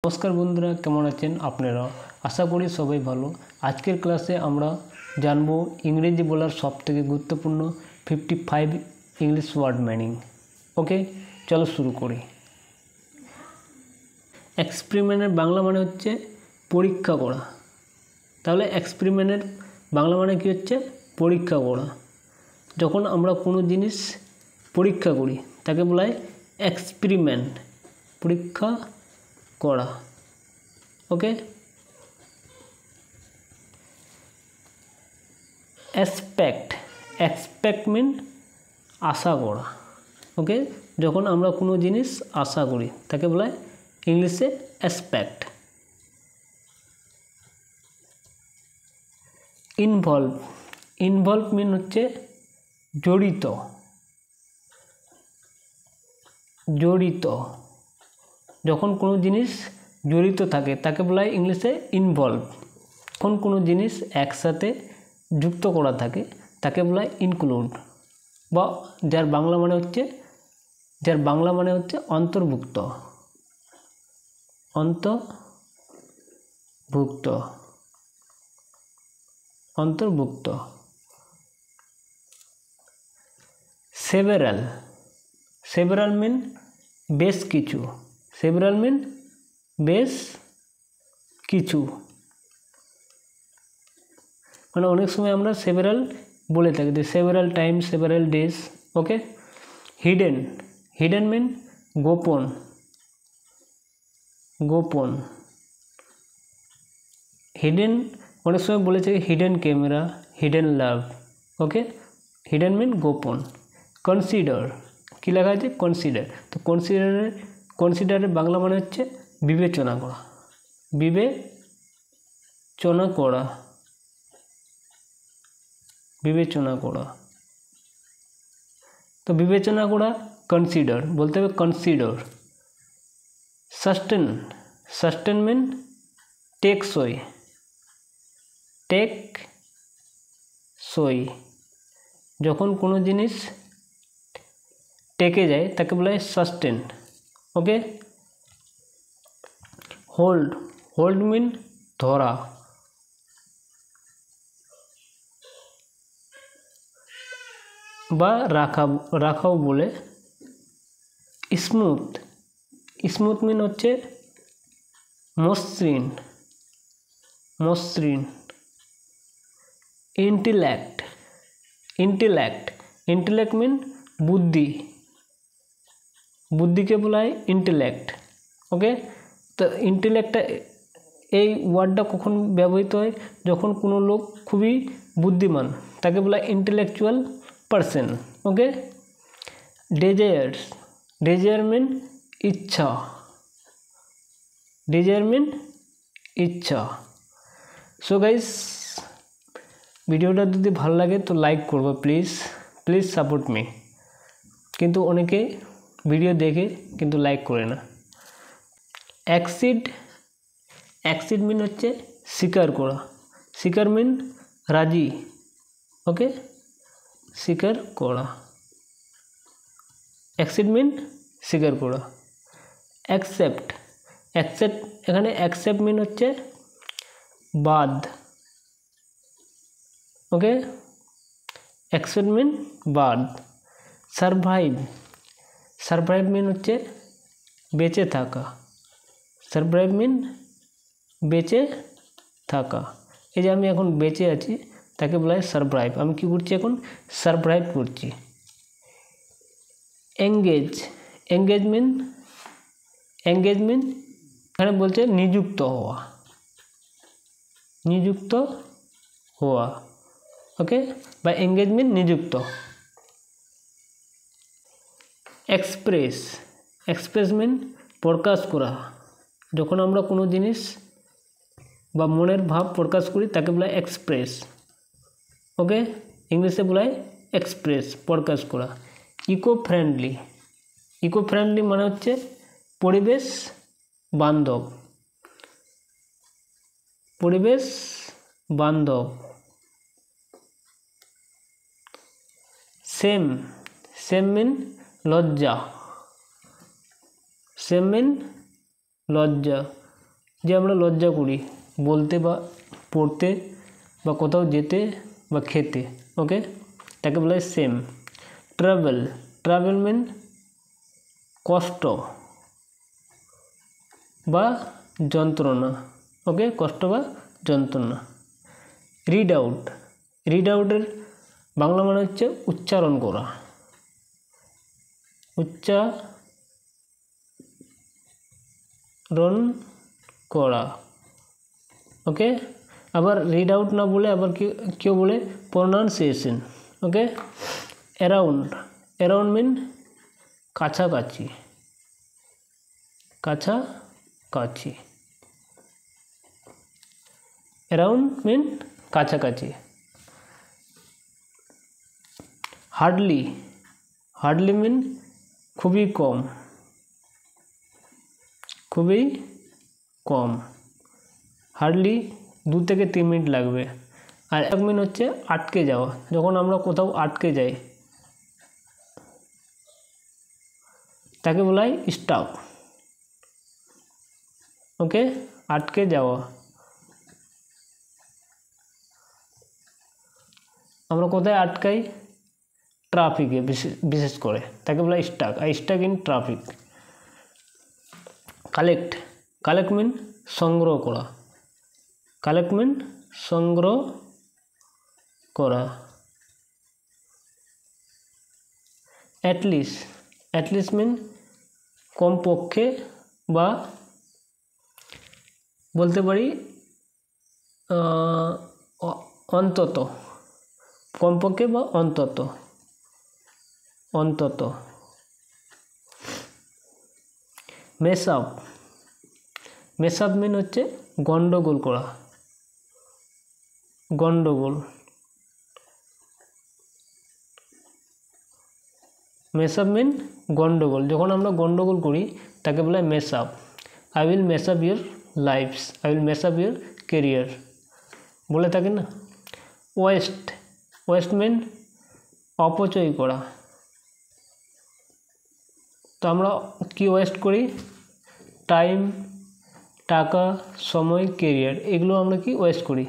नमस्कार बंधुरा केमन आছেন আপনারা आशा करी सबाई भालो। आजकेर क्लासे आमरा जानबो इंग्रेजी बोलार सबथेके गुरुत्वपूर्ण 55 इंग्लिश वार्ड मीनिंग। ओके चलो शुरू करी। एक्सपेरिमेंटेर बांगला माने होच्छे परीक्षा करा। ताहले एक्सपेरिमेंटेर बांगला माने कि होच्छे परीक्षा करा। जखन आमरा कोनो जिनिस परीक्षा करी ताके बला हय एक्सपेरिमेंट, परीक्षा करा। ओके एक्सपेक्ट, एक्सपेक्ट मीन आशा करा। ओके जखन आमरा कोनो जिनिस आशा करी ताके बला हय इंग्लिशे एक्सपेक्ट। इनभल्व, इनभल्व मीन होच्छे जड़ित, जड़ित। যখন কোনো জিনিস জড়িত থাকে তাকে বলা হয় ইংলিশে ইনভলভ। যখন কোনো জিনিস একসাথে যুক্ত করা থাকে তাকে বলা হয় ইনক্লুড, বা যার বাংলা মানে হচ্ছে অন্তর্ভুক্ত, অন্তর্ভুক্ত, অন্তর্ভুক্ত। সেভারাল, সেভারাল মিন বেশ কিছু, सेवरल मीन बेश किछु। माने अनेक समय आमरा सेवरल बोले थाकि, several time, several days. Okay hidden, hidden mean गोपन, गोपन। हिडन अनेक समय बोले थाकि हिडन कैमरा, हिडन लाभ। ओके हिडन मीन गोपन। कन्सिडर कि लेखा आछे कन्सिडर, तो कन्सिडर कन्सिडार बांगला माने होच्छे विवेचना करा, विवेचना करा, विवेचना करा। तो विवेचना करा कन्सिडर बोलते हैं कन्सिडर। सस्टेन, सस्टेन मीन टेकसई, टेकसई। যখন কোনো জিনিস টেকে যায় তাকে বলা হয় sustain. Okay hold, hold mean धरा, बा राखा, राखाओ बोले। स्मूथ, स्मूथ मीन होच्छे मसृण, मसृण। इंटेलेक्ट, इंटेलेक्ट, इंटेलेक्ट मीन बुद्धि, बुद्धि के बोला है इंटेलेक्ट। ओके तो इंटेलेक्ट এই ওয়ার্ডটা কখন ব্যবহৃত হয় যখন কোনো লোক খুবই বুদ্ধিমান তাকে বলা হয় ইন্টেলেকচুয়াল পারসন। ওকে ডিজায়ার্স, ডিজায়ার মিন ইচ্ছা, ডিজায়ার মিন ইচ্ছা। সো গাইস ভিডিওটা যদি ভালো লাগে তো লাইক করবে প্লিজ, প্লিজ সাপোর্ট মি। কিন্তু অনেকে ভিডিও देखे किन्तु लाइक करे ना। एक्सिड, एक्सिड मीन होच्छे स्वीकार करा, स्वीकार मीन राजी। ओके स्वीकार करा, एक्सिड मीन स्वीकार करा। एक्सेप्ट, एक्सेप्ट एखाने एक्सेप्ट मीन होच्छे बाद। ओके एक्सेप्ट मीन बाद। सारभाइव, सारभाइव मीन होच्छे बेचे थाका, सारभाइव मीन बेचे थाका। এই যে আমি এখন বেঁচে আছি তাকে বলা হয় সারভাইভ। আমি কি করছি এখন সারভাইভ করছি। Engage, engage mean, engage mean এখানে বলছে নিযুক্ত হওয়া, নিযুক্ত হওয়া। ওকে বা এঙ্গেজ मीन নিযুক্ত। एक्सप्रेस, एक्सप्रेस मीन प्रकाश करा। যখন আমরা কোনো জিনিস বা মনের ভাব প্রকাশ করি তাকে বলা হয় एक्सप्रेस। ওকে ইংলিশে বলা হয় एक्सप्रेस প্রকাশ করা। ইকো ফ্রেন্ডলি, ইকো ফ্রেন্ডলি মানে হচ্ছে পরিবেশ বান্ধব, পরিবেশ বান্ধব। सेम, सेम मीन लज्जा, सेम मीन लज्जा। যে আমরা লজ্জা করি বলতে বা পড়তে বা কোথাও যেতে বা খেতে, ওকে, তাকে বলা হয় সেম। ট্রাভেল, ট্রাভেল মিন কষ্ট বা যন্ত্রণা, ওকে, কষ্ট বা যন্ত্রণা। রিড আউট, রিড আউটের বাংলা মানে হচ্ছে উচ্চারণ করা, উচ্চারণ করা, ওকে। আবার রিড আউট না বলে আবার কেউ বলে প্রনাউন্সিয়েশন, ওকে। অ্যারাউন্ড, অ্যারাউন্ড মিন কাছাকাছি, কাছাকাছি, অ্যারাউন্ড মিন কাছাকাছি। হার্ডলি, হার্ডলি মিন খুবই কম, খুবই কম। হার্ডলি 2 থেকে 3 মিনিট লাগবে। আর 1 মিনিট হচ্ছে আটকে যাওয়া, যখন আমরা কোথাও আটকে যাই তাকে বলা হয় স্টাক, ওকে, আটকে যাওয়া। আমরা কোথায় আটকাই? ট্রাফিকে, বিশেষ করে তাকে বলা হয় stuck, I stuck in traffic. Collect, collect mean সংগ্রহ করা, কালেক্ট মিন সংগ্রহ করা। অ্যাটলিস্ট, অ্যাটলিস্ট মিন কমপক্ষে বা বলতে পারি অন্তত, কমপক্ষে বা অন্তত, অন্তত। মেস আপ, মেস আপ মিন হচ্ছে গন্ডগোল করা, গন্ডগোল। মেস আপ মিন গন্ডগোল, যখন আমরা গন্ডগোল করি তাকে বলা হয় mess up. I will mess up your lifes, I will mess up your career বলে থাকেন না। ওয়েস্ট, ওয়েস্ট মিন অপচয় করা। তো আমরা কি ওয়েস্ট করি? টাইম, টাকা, সময়, কেরিয়ার, এগুলো আমরা কি ওয়েস্ট করি।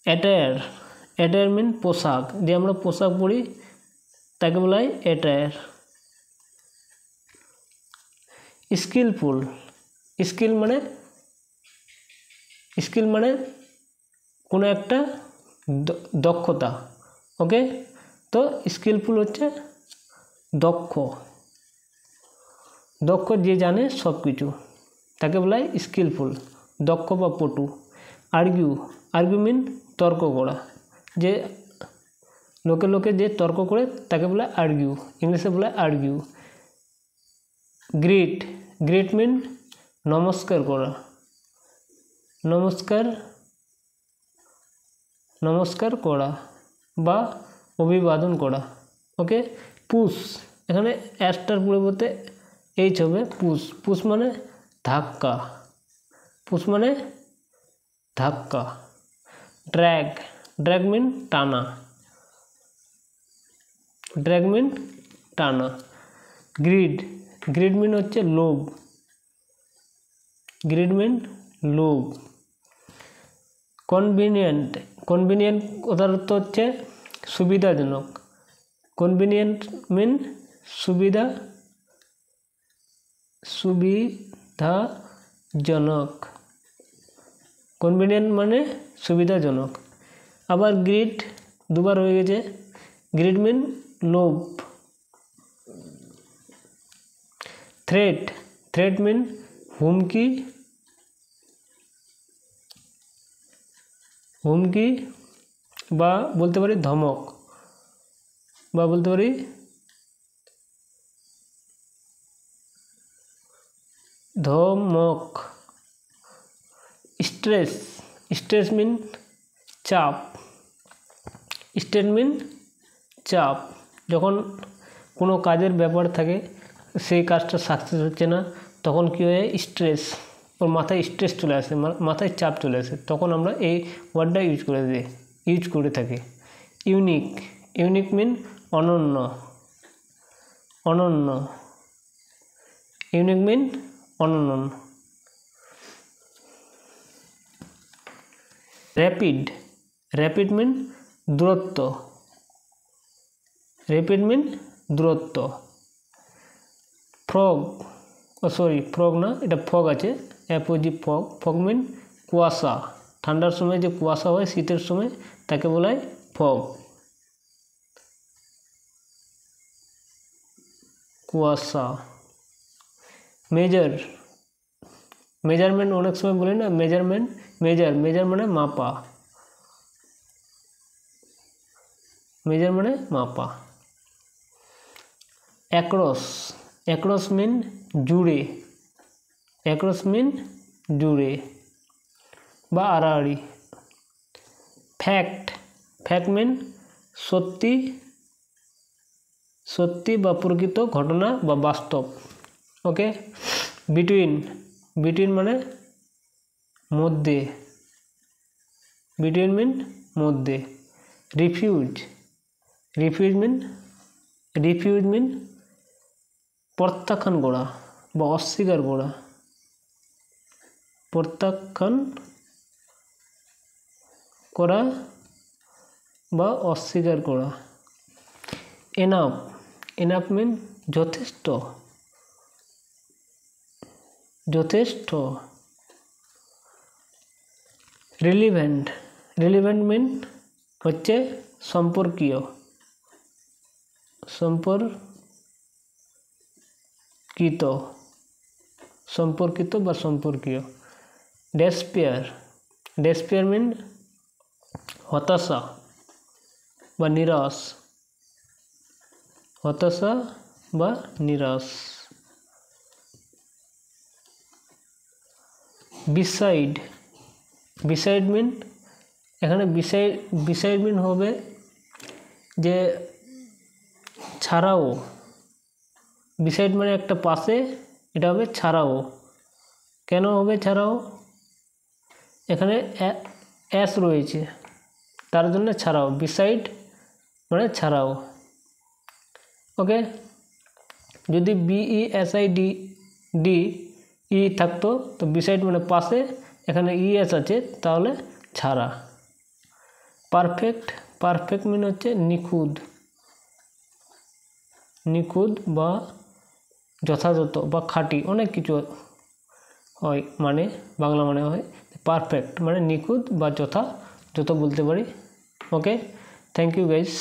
অ্যাটায়ার, অ্যাটায়ার মিন পোশাক, যে আমরা পোশাক পরি তাকে বলা হয় অ্যাটায়ার। স্কিলফুল, স্কিল মানে, স্কিল মানে কোনো একটা দক্ষতা, ওকে। তো স্কিলফুল হচ্ছে দক্ষ, দক্ষ যে জানে সব কিছু তাকে বলা হয় স্কিলফুল, দক্ষ বা পটু। আর্গিউ, আর্গিউ মিন তর্ক করা, যে লোকে লোকে যে তর্ক করে তাকে বলা হয় আর্গিউ, ইংলিশে বলা হয় আর্গিউ। গ্রিট, গ্রিট মিন নমস্কার করা, নমস্কার, নমস্কার করা বা অভিবাদন করা, ওকে। পুশ, এখানে অ্যাস্টার পরিবর্তে এইচ হবে, পুশ, পুশ মানে ধাক্কা, পুশ মানে ধাক্কা। ড্র্যাগ, ড্র্যাগ মিন টানা, ড্র্যাগ মিন টানা। গ্রিড, গ্রিড মিন হচ্ছে লোভ, গ্রিড মিন লোভ। কনভিনিয়েন্ট, কনভিনিয়েন্ট কথার অর্থ হচ্ছে সুবিধাজনক, কনভিনিয়েন্ট মিন সুবিধা, সুবিধাজনক, কনভিনিয়েন্ট মানে সুবিধাজনক। আবার গ্রিড দুবার হয়ে গেছে, গ্রিড মিন লোভ। থ্রেট, থ্রেট মিন হুমকি, হুমকি বা বলতে পারি ধমক, বা বলতে পারি ধমক। স্ট্রেস, স্ট্রেস মিন চাপ, স্ট্রেস মিন চাপ, যখন কোনো কাজের ব্যাপার থাকে সেই কাজটা সাকসেস হচ্ছে না তখন কী হয়? স্ট্রেস, ওর মাথায় স্ট্রেস চলে আসে, মাথায় চাপ চলে আসে, তখন আমরা এই ওয়ার্ডটা ইউজ করে থাকি। ইউনিক, ইউনিক মিন অনন্য, অনন্য, ইউনিক মিন অনন্য। रैपिड रैपिड मीन दूरत्व रैपिड मीन दूरत्व फ्रग सरि फ्रग ना এটা ফগ আছে অ্যাপোজি ফগ ফগ মিন কুয়াশা ঠান্ডার সময় যে কুয়াশা হয় শীতের সময় তাকে বলা হয় ফগ কুয়াশা মেজার মেজারমেন্ট অনেক সময় বলে না মেজারমেন্ট মেজার মেজার মানে মাপা मेजर माने मापा एक्रोस एक्रोस मीन जुड़े एक्रोस मीन जुड़े बा आड़ाआड़ी फैक्ट फैक्ट मीन सत्य सत्य बा प्रकृत घटना बा वास्तव ओके बिटुइन बिटुइन माने मध्य बिटुइन मीन मध्य रिफ्यूज रिफ्यूज मीन प्रत्याख्यान करा बा अस्वीकार करा प्रत्याख्यान करा बा अस्वीकार करा एनाफ एनाफ मीन যথেষ্ট যথেষ্ট रिलिवेंट रिलिवेंट मीन হচ্ছে সম্পর্কীয় সম্পর্কিত সম্পর্কিত বা সম্পর্কীয় ডেসপেয়ার ডেসপেয়ার মিন হতাশা বা নিরাশ হতাশা বা নিরাশ বিসাইড বিসাইড মিন এখানে বিসাইড বিসাইড মিন হবে যে ছাড়াও বিসাইড মানে একটা পাশে এটা হবে ছাড়াও কেন হবে ছাড়াও এখানে এস রয়েছে তার জন্য ছাড়াও বিসাইড মানে ছাড়াও ওকে যদি BESIDE ই থাকতো তো বিসাইড মানে পাশে এখানে ES আছে তাহলে ছাড়া পারফেক্ট পারফেক্ট মিন হচ্ছে নিখুঁত নিখুঁত বা যথাযথ বা খাঁটি অনেক কিছু হয় মানে বাংলা মানে হয় পারফেক্ট মানে নিখুঁত বা যথাযথ বলতে পারি ওকে থ্যাংক ইউ গাইস